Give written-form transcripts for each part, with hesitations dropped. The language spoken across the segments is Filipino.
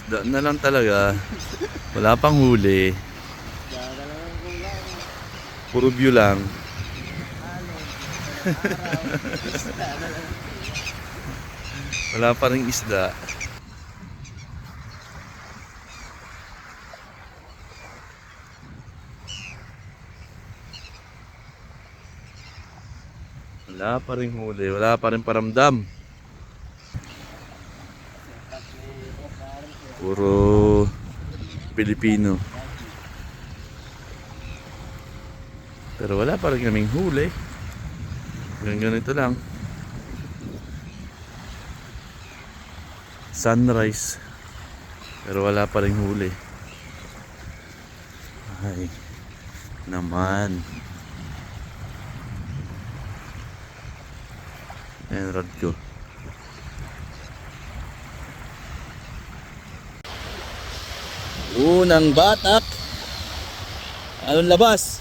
Isda na lang talaga. Wala pang huli. Puro view lang. Wala pa ring isda. Wala pa ring huli. Wala pa ring paramdam. Puro Pilipino. Pero wala pa rin kaming huli. Ganito lang. Sunrise. Pero wala pa rin huli. Ay, naman. Ayan, rod ko. Unang batak. Anong labas?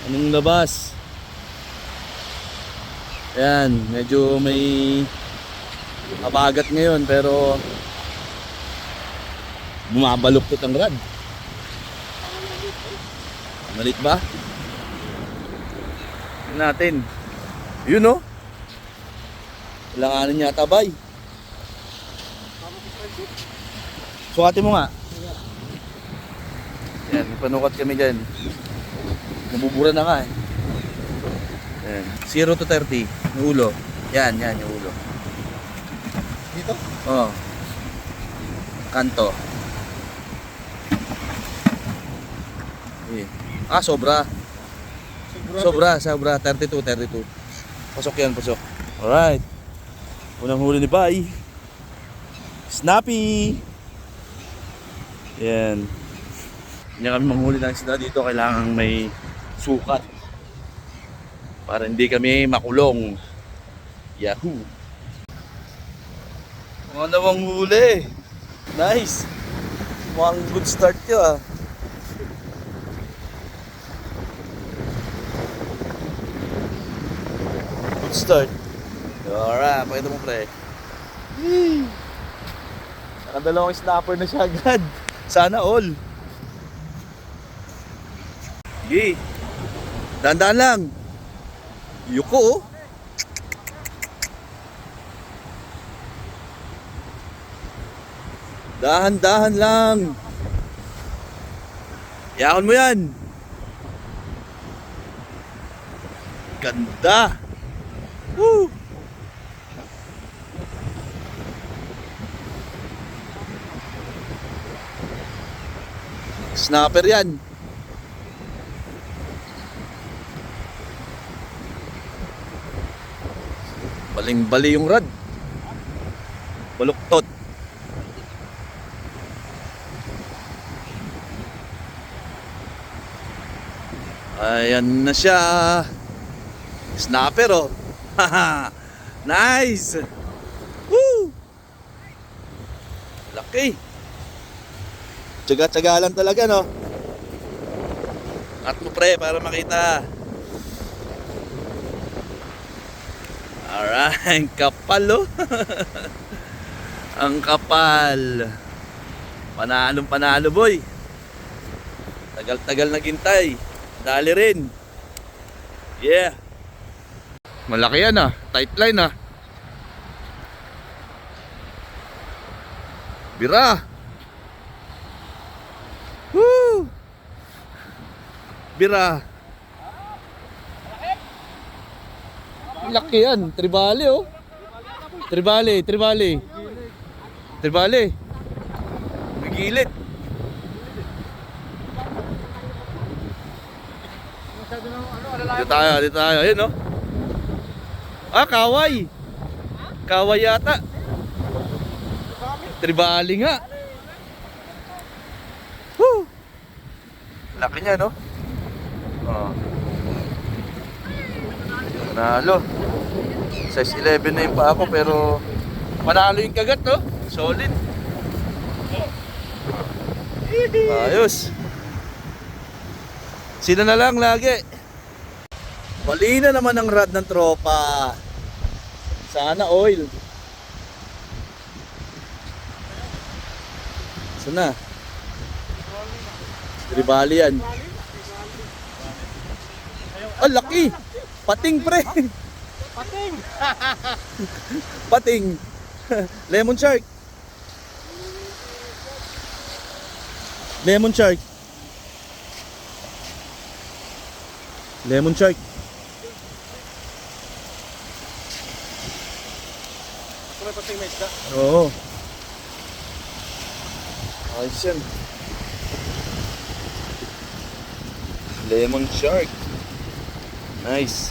Anong labas? Ayan, medyo may abagat ngayon pero bumabaluktot ang rad. Malit ba? Tignan natin. Yun oh. Kailanganin niya tabay. Sukatin mo nga. Yan, panukat kami dyan. Nabubura na nga eh. Yan. 0 to 30. Yung ulo. Yan, yung ulo. Dito? Oo. Kanto. Eh. Ah, sobra. Sobra. 32. Pasok yan, pasok. Alright. Unang huli ni Pai. Snappy! Yan. Hindi kami manghuli ng isda dito. Kailangan may sukat. Para hindi kami makulong. Yahoo! Mga nawang huli. Nice! Mukhang good start yun ah. Good start. Alright, pakita mo pre. Nakadalawang snapper na siya agad. Sana all. Sige. Dahan-dahan lang. Yuko oh. Dahan-dahan lang. Yakon mo yan. Ganda. Woo. Snapper yan. Baling-bali yung rod. Baluktot. Ayan na siya. Snapper oh. Nice. Woo. Laki. Tsaga-tsaga lang talaga no. At mo pre para makita. Alright, kapal oh. Ang kapal. Panalo boy. Tagal-tagal na gintay. Dali rin. Yeah. Malaki yan ah. Tight line ah. Bira. Woo! Bira. Laki yan. Tribali oh. Tribali. Bigilid. Dito tayo. Ayun oh. Ah, kaway. Kaway yata. Tribali nga. Woo! Laki niya no. Oh. Panalo. Size 11 na yung pa ako pero panalo yung kagat no. Solid. Ayos. Sino na lang lagi. Mali na naman ang rod ng tropa. Sana oil. Saan na? Tribali yan. Ah, laki! Pating pre! Pating! Pating! Lemon shark! Lemon shark! Lemon shark! May pating may isda. Oo. Ayos yan. Lemon shark. Nice.